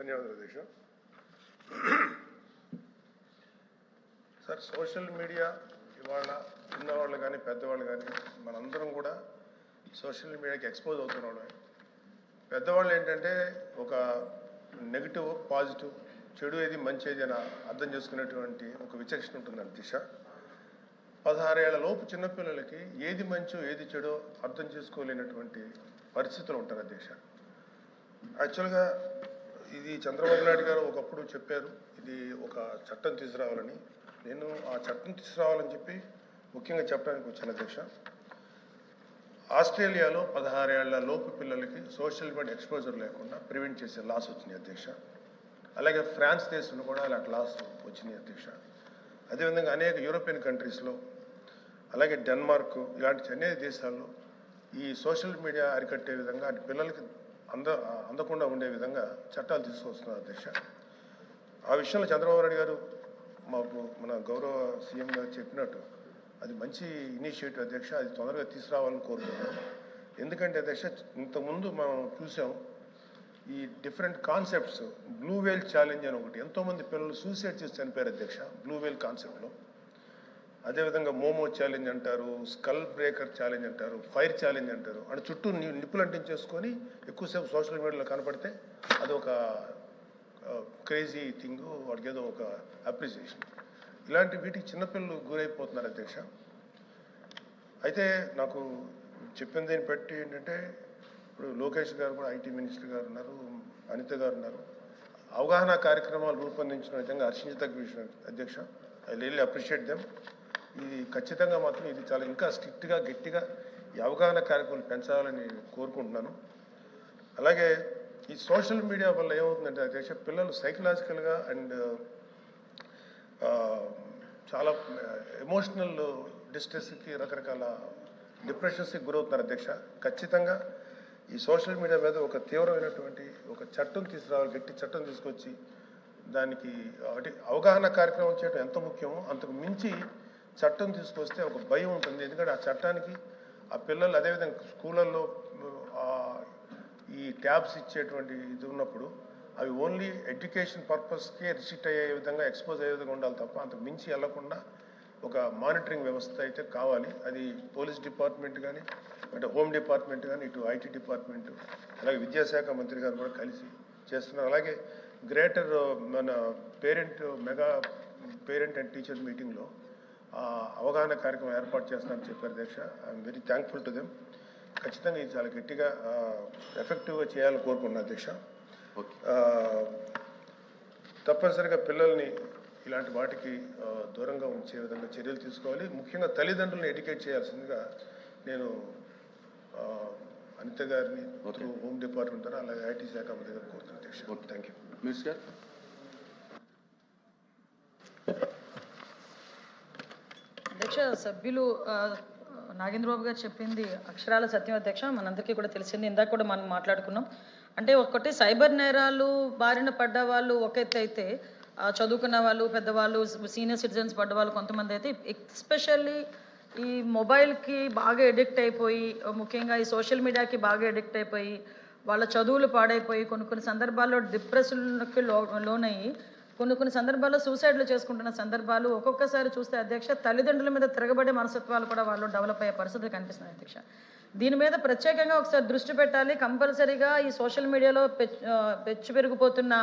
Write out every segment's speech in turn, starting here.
ధన్యవాదాలు అధ్యక్ష. Sir, social media ఇవాళ చిన్నవాళ్ళు కానీ పెద్దవాళ్ళు కానీ మనందరం కూడా సోషల్ మీడియాకి ఎక్స్పోజ్ అవుతున్నాం. పెద్దవాళ్ళు ఏంటంటే ఒక నెగిటివ్ పాజిటివ్, చెడు ఏది మంచి ఏది అని అర్థం చేసుకునేటువంటి ఒక విచక్షణ ఉంటుంది అధ్యక్ష. 16 ఏళ్ల లోపు చిన్నపిల్లలకి ఏది మంచో ఏది చెడో అర్థం చేసుకోలేనటువంటి పరిస్థితులు ఉంటారు అధ్యక్ష. యాక్చువల్గా ఇది చంద్రబాబు నాయుడు గారు ఒకప్పుడు చెప్పారు, ఇది ఒక చట్టం తీసుకురావాలని. నేను ఆ చట్టం తీసుకురావాలని చెప్పి ముఖ్యంగా చెప్పడానికి వచ్చాను అధ్యక్ష. ఆస్ట్రేలియాలో 16 ఏళ్ల లోపు పిల్లలకి సోషల్ మీడియా ఎక్స్పోజర్ లేకుండా ప్రివెంట్ చేసే లాస్ వచ్చినాయి అధ్యక్ష. అలాగే ఫ్రాన్స్ దేశంలో కూడా అలాంటి లాస్ వచ్చినాయి అధ్యక్ష. అదేవిధంగా అనేక యూరోపియన్ కంట్రీస్లో, అలాగే డెన్మార్క్ ఇలాంటి అనేక దేశాల్లో ఈ సోషల్ మీడియా అరికట్టే విధంగా పిల్లలకి అందకుండా ఉండే విధంగా చట్టాలు తీసుకొస్తున్నారు అధ్యక్ష. ఆ విషయంలో చంద్రబాబు నాయుడు గారు మాకు మన గౌరవ సీఎం గారు చెప్పినట్టు అది మంచి ఇనిషియేటివ్ అధ్యక్ష. అది తొందరగా తీసుకురావాలని కోరుకుంటున్నాను. ఎందుకంటే అధ్యక్ష, ఇంతకుముందు మనం చూసాం ఈ డిఫరెంట్ కాన్సెప్ట్స్. బ్లూ వేల్ ఛాలెంజ్ అని ఒకటి, ఎంతోమంది పిల్లలు సూసైడ్ చేసి చనిపోయారు అధ్యక్ష బ్లూ వేల్ కాన్సెప్ట్లో. అదేవిధంగా మోమో ఛాలెంజ్ అంటారు, స్కల్ బ్రేకర్ ఛాలెంజ్ అంటారు, ఫైర్ ఛాలెంజ్ అంటారు. అంటే చుట్టూ నిప్పులు అంటించేసుకొని ఎక్కువసేపు సోషల్ మీడియాలో కనపడితే అది ఒక క్రేజీ థింగ్, వాడికి ఏదో ఒక అప్రిసియేషన్. ఇలాంటి వీటికి చిన్నపిల్లలు గురైపోతున్నారు అధ్యక్ష. అయితే నాకు చెప్పిన దీన్ని బట్టి ఏంటంటే, ఇప్పుడు లోకేష్ గారు కూడా ఐటీ మినిస్టర్ గారు ఉన్నారు, అనిత గారు ఉన్నారు. అవగాహన కార్యక్రమాలు రూపొందించిన విధంగా హర్షించదగ్గ విషయం అధ్యక్ష. I really appreciate them. ఇది ఖచ్చితంగా మాత్రం ఇది చాలా ఇంకా స్ట్రిక్ట్గా గట్టిగా ఈ అవగాహన కార్యక్రమాలు పెంచాలని కోరుకుంటున్నాను. అలాగే ఈ సోషల్ మీడియా వల్ల ఏమవుతుందంటే అధ్యక్ష, పిల్లలు సైకలాజికల్గా అండ్ చాలా ఎమోషనల్ డిస్ట్రెస్కి, రకరకాల డిప్రెషన్స్కి గురవుతున్నారు అధ్యక్ష. ఖచ్చితంగా ఈ సోషల్ మీడియా మీద ఒక తీవ్రమైనటువంటి ఒక చట్టం తీసుకురావాలి, గట్టి చట్టం తీసుకొచ్చి దానికి అవగాహన కార్యక్రమం చేయడం ఎంత ముఖ్యమో అంతకు మించి చట్టం తీసుకొస్తే ఒక భయం ఉంటుంది. ఎందుకంటే ఆ చట్టానికి ఆ పిల్లలు, అదేవిధంగా స్కూళ్ళల్లో ఈ ట్యాబ్స్ ఇచ్చేటువంటి ఇది ఉన్నప్పుడు అవి ఓన్లీ ఎడ్యుకేషన్ పర్పస్కే రిస్ట్రిక్ట్ అయ్యే విధంగా, ఎక్స్పోజ్ అయ్యే విధంగా ఉండాలి తప్ప అంతకు మించి వెళ్లకుండా ఒక మానిటరింగ్ వ్యవస్థ అయితే కావాలి. అది పోలీస్ డిపార్ట్మెంట్ కానీ, అంటే హోమ్ డిపార్ట్మెంట్ కానీ, ఇటు ఐటీ డిపార్ట్మెంట్, అలాగే విద్యాశాఖ మంత్రి గారు కూడా కలిసి చేస్తున్నారు. అలాగే గ్రేటర్ మన మెగా పేరెంట్ అండ్ టీచర్ మీటింగ్లో అవగాహన కార్యక్రమం ఏర్పాటు చేస్తానని చెప్పారు అధ్యక్ష. I'm very thankful to them. ఖచ్చితంగా ఇది చాలా గట్టిగా ఎఫెక్టివ్గా చేయాలని కోరుకుంటున్నాను అధ్యక్ష. తప్పనిసరిగా పిల్లల్ని ఇలాంటి వాటికి దూరంగా ఉంచే విధంగా చర్యలు తీసుకోవాలి. ముఖ్యంగా తల్లిదండ్రులను ఎడ్యుకేట్ చేయాల్సిందిగా నేను అనిత గారిని హోమ్ డిపార్ట్మెంట్ ద్వారా, అలాగే ఐటీ శాఖ మంత్రి గారు కోరుతున్నాను అధ్యక్ష. Thank you. మినిస్టర్ అధ్యక్ష, సభ్యులు నాగేంద్రబాబు గారు చెప్పింది అక్షరాల సత్యం అధ్యక్ష. మనందరికీ కూడా తెలిసింది, ఇందాక కూడా మనం మాట్లాడుకున్నాం. అంటే ఒకటి సైబర్ నేరాలు బారిన పడ్డ వాళ్ళు ఒక ఎత్తు అయితే, చదువుకున్న వాళ్ళు, పెద్దవాళ్ళు, సీనియర్ సిటిజన్స్ పడ్డవాళ్ళు కొంతమంది అయితే, ఎస్పెషల్లీ ఈ మొబైల్కి బాగా ఎడిక్ట్ అయిపోయి, ముఖ్యంగా ఈ సోషల్ మీడియాకి బాగా ఎడిక్ట్ అయిపోయి వాళ్ళ చదువులు పాడైపోయి కొన్ని సందర్భాల్లో డిప్రెషన్కి లోనయ్యి కొన్ని సందర్భాల్లో సూసైడ్లు చేసుకుంటున్న సందర్భాలు ఒక్కొక్కసారి చూస్తే అధ్యక్ష, తల్లిదండ్రుల మీద తిరగబడే మనస్తత్వాలు కూడా వాళ్ళు డెవలప్ అయ్యే పరిస్థితి కనిపిస్తున్నాయి అధ్యక్ష. దీని మీద ప్రత్యేకంగా ఒకసారి దృష్టి పెట్టాలి. కంపల్సరీగా ఈ సోషల్ మీడియాలో పెచ్చు పెరిగిపోతున్న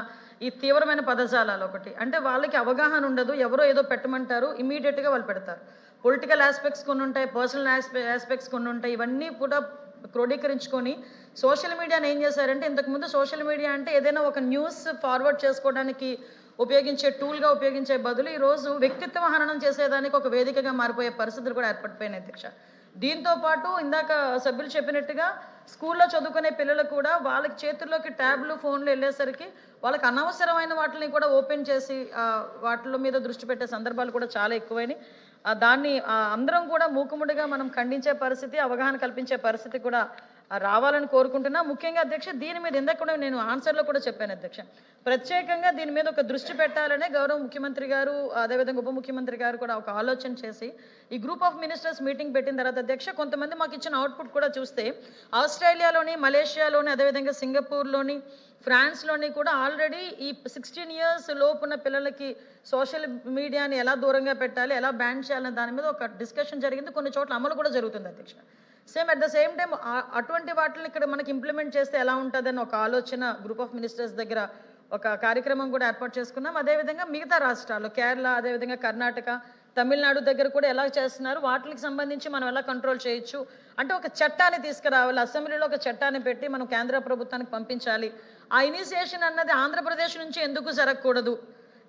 ఈ తీవ్రమైన పదజాలాలు ఒకటి, అంటే వాళ్ళకి అవగాహన ఉండదు, ఎవరో ఏదో పెట్టమంటారు, ఇమీడియట్గా వాళ్ళు పెడతారు. పొలిటికల్ ఆస్పెక్ట్స్ కొన్ని ఉంటాయి, పర్సనల్ ఆస్పెక్ట్స్ కొన్ని ఉంటాయి. ఇవన్నీ కూడా క్రోడీకరించుకొని సోషల్ మీడియాని ఏం చేశారంటే, ఇంతకుముందు సోషల్ మీడియా అంటే ఏదైనా ఒక న్యూస్ ఫార్వర్డ్ చేసుకోవడానికి ఉపయోగించే టూల్గా ఉపయోగించే బదులు ఈరోజు వ్యక్తిత్వ హననం చేసేదానికి ఒక వేదికగా మారిపోయే పరిస్థితులు కూడా ఏర్పడిపోయినాయి అధ్యక్ష. దీంతోపాటు ఇందాక సభ్యులు చెప్పినట్టుగా స్కూల్లో చదువుకునే పిల్లలు కూడా వాళ్ళకి చేతుల్లోకి ట్యాబ్లు, ఫోన్లు వెళ్ళేసరికి వాళ్ళకి అనవసరమైన వాటిని కూడా ఓపెన్ చేసి వాటిల మీద దృష్టి పెట్టే సందర్భాలు కూడా చాలా ఎక్కువైనాయి. దాన్ని అందరం కూడా మూకుముడిగా మనం ఖండించే పరిస్థితి, అవగాహన కల్పించే పరిస్థితి కూడా రావాలని కోరుకుంటున్నా. ముఖ్యంగా అధ్యక్ష దీని మీద ఇందాక కూడా నేను ఆన్సర్లో కూడా చెప్పాను అధ్యక్ష, ప్రత్యేకంగా దీని మీద ఒక దృష్టి పెట్టాలనే గౌరవ ముఖ్యమంత్రి గారు అదేవిధంగా ఉప ముఖ్యమంత్రి గారు కూడా ఒక ఆలోచన చేసి ఈ గ్రూప్ ఆఫ్ మినిస్టర్స్ మీటింగ్ పెట్టిన తర్వాత అధ్యక్ష కొంతమంది మాకు ఇచ్చిన అవుట్పుట్ కూడా చూస్తే ఆస్ట్రేలియాలోని, మలేషియాలోని, అదేవిధంగా సింగపూర్లోని, ఫ్రాన్స్లోని కూడా ఆల్రెడీ ఈ 16 years లోపున్న పిల్లలకి సోషల్ మీడియాని ఎలా దూరంగా పెట్టాలి, ఎలా బ్యాన్ చేయాలనే దాని మీద ఒక డిస్కషన్ జరిగింది. కొన్ని చోట్ల అమలు కూడా జరుగుతుంది అధ్యక్ష. అట్ ద సేమ్ టైం అటువంటి వాటిని ఇక్కడ మనకి ఇంప్లిమెంట్ చేస్తే ఎలా ఉంటుందని ఒక ఆలోచన గ్రూప్ ఆఫ్ మినిస్టర్స్ దగ్గర ఒక కార్యక్రమం కూడా ఏర్పాటు చేసుకున్నాం. అదేవిధంగా మిగతా రాష్ట్రాలు కేరళ, అదేవిధంగా కర్ణాటక, తమిళనాడు దగ్గర కూడా ఎలా చేస్తున్నారు, వాటికి సంబంధించి మనం ఎలా కంట్రోల్ చేయొచ్చు అంటే ఒక చట్టాన్ని తీసుకురావాలి, అసెంబ్లీలో ఒక చట్టాన్ని పెట్టి మనం కేంద్ర ప్రభుత్వానికి పంపించాలి. ఆ ఇనిషియేషన్ అన్నది ఆంధ్రప్రదేశ్ నుంచి ఎందుకు జరగకూడదు?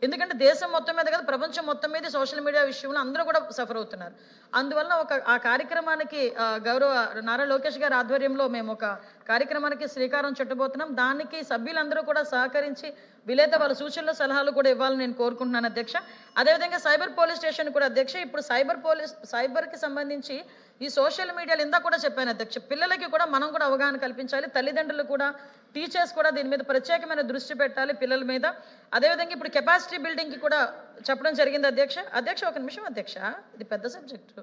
ఎందుకంటే దేశం మొత్తం మీద కదా, ప్రపంచం మొత్తం మీద సోషల్ మీడియా విషయంలో అందరూ కూడా సఫర్ అవుతున్నారు. అందువల్ల ఆ కార్యక్రమానికి గౌరవ నారా లోకేష్ గారి ఆధ్వర్యంలో మేము ఒక కార్యక్రమానికి శ్రీకారం చుట్టబోతున్నాం. దానికి సభ్యులందరూ కూడా సహకరించి వీలైతే వాళ్ళ సూచనలు, సలహాలు కూడా ఇవ్వాలని నేను కోరుకుంటున్నాను అధ్యక్ష. అదేవిధంగా సైబర్ పోలీస్ స్టేషన్ కూడా అధ్యక్ష, ఇప్పుడు సైబర్కి సంబంధించి ఈ సోషల్ మీడియాలో ఇందా కూడా చెప్పాను అధ్యక్ష, పిల్లలకి కూడా మనం కూడా అవగాహన కల్పించాలి, తల్లిదండ్రులు కూడా, టీచర్స్ కూడా దీని మీద ప్రత్యేకమైన దృష్టి పెట్టాలి పిల్లల మీద. అదేవిధంగా ఇప్పుడు కెపాసిటీ బిల్డింగ్కి కూడా చెప్పడం జరిగింది అధ్యక్ష. ఒక నిమిషం అధ్యక్ష, ఇది పెద్ద సబ్జెక్టు.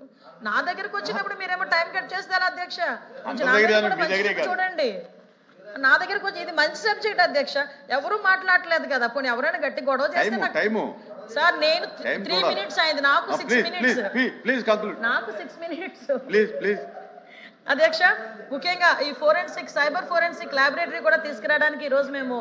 నా దగ్గరకు వచ్చినప్పుడు మీరేమో టైం కట్ చేస్తారా అధ్యక్ష? చూడండి, నా దగ్గరకు వచ్చి ఇది మంచి సబ్జెక్ట్ అధ్యక్ష, ఎవరు మాట్లాడలేదు కదా, పోనీ ఎవరైనా గట్టి గొడవ చేస్తే సార్ నేను 3 minutes అయింది, నాకు 6 minutes, నాకు 6 minutes అధ్యక్ష. ముఖ్యంగా ఈ సైబర్ ఫోరెన్సిక్ ల్యాబొరేటరీ కూడా తీసుకురావడానికి ఈరోజు మేము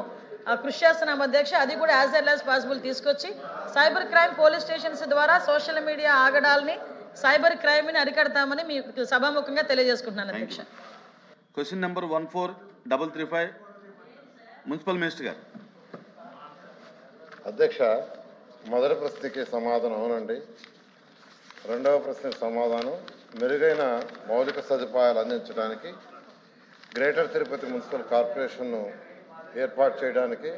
కృషి చేస్తున్నాం అధ్యక్ష. అది కూడా యాజ్ ఎర్లీ యాజ్ పాసిబుల్ తీసుకొచ్చి సైబర్ క్రైమ్ పోలీస్ స్టేషన్స్ ద్వారా సోషల్ మీడియా ఆగడాల్ని, సైబర్ క్రైమ్ని అరికడతామని మీకు సభాముఖంగా తెలియజేసుకుంటున్నాను అధ్యక్ష. క్వశ్చన్ నెంబర్ 14335 మున్సిపల్ మినిస్టర్ గారు. అధ్యక్ష, మొదటి ప్రశ్నకి సమాధానం అవునండి. రెండవ ప్రశ్నకి సమాధానం మెరుగైన మౌలిక సదుపాయాలు అందించడానికి గ్రేటర్ తిరుపతి మున్సిపల్ కార్పొరేషన్ను ఏర్పాటు చేయడానికి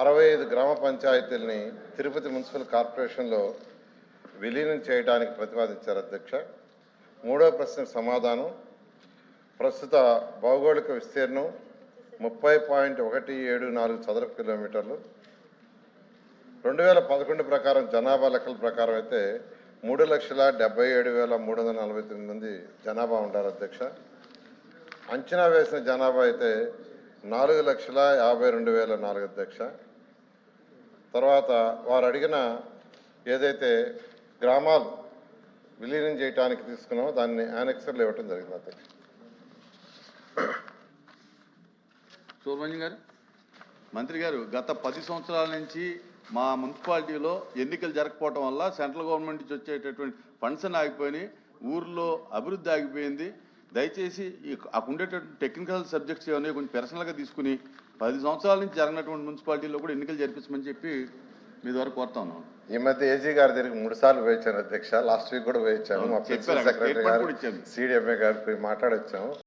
65 గ్రామ పంచాయతీలని తిరుపతి మున్సిపల్ కార్పొరేషన్లో విలీనం చేయడానికి ప్రతిపాదించారు అధ్యక్ష. మూడవ ప్రశ్నకు సమాధానం ప్రస్తుత భౌగోళిక విస్తీర్ణం 30.174 చదరపు కిలోమీటర్లు. 2011 ప్రకారం జనాభా లెక్కల ప్రకారం అయితే 3,77,349 మంది జనాభా ఉండాలి అధ్యక్ష. అంచనా వేసిన జనాభా అయితే 4,52,004 అధ్యక్ష. తర్వాత వారు అడిగిన ఏదైతే గ్రామాలు విలీనం చేయడానికి తీసుకున్నామో దాన్ని యానెక్సర్లు ఇవ్వటం జరిగింది అధ్యక్ష. సుబ్రహ్మణ్యం గారు. మంత్రి గారు, గత 10 సంవత్సరాల నుంచి మా మున్సిపాలిటీలో ఎన్నికలు జరగకపోవటం వల్ల సెంట్రల్ గవర్నమెంట్ నుంచి వచ్చేటటువంటి ఫండ్స్ అని ఆగిపోయినాయి, ఊర్లో అభివృద్ధి ఆగిపోయింది. దయచేసి అక్కడ ఉండేటటువంటి టెక్నికల్ సబ్జెక్ట్స్ ఏమైనా కొంచెం పర్సనల్గా తీసుకుని 10 సంవత్సరాల నుంచి జరిగినటువంటి మున్సిపాలిటీలో కూడా ఎన్నికలు జరిపించమని చెప్పి మీ ద్వారా కోరుతా ఉన్నాం. ఈ మధ్య ఏజీ గారి దగ్గరికి 3 సార్లు వేయించాను అధ్యక్ష. లాస్ట్ వీక్ కూడా వేయించాను. మా ప్రిన్సిపల్ సెక్రటరీ గారు, CDMA గారికి మాట్లాడొచ్చాము.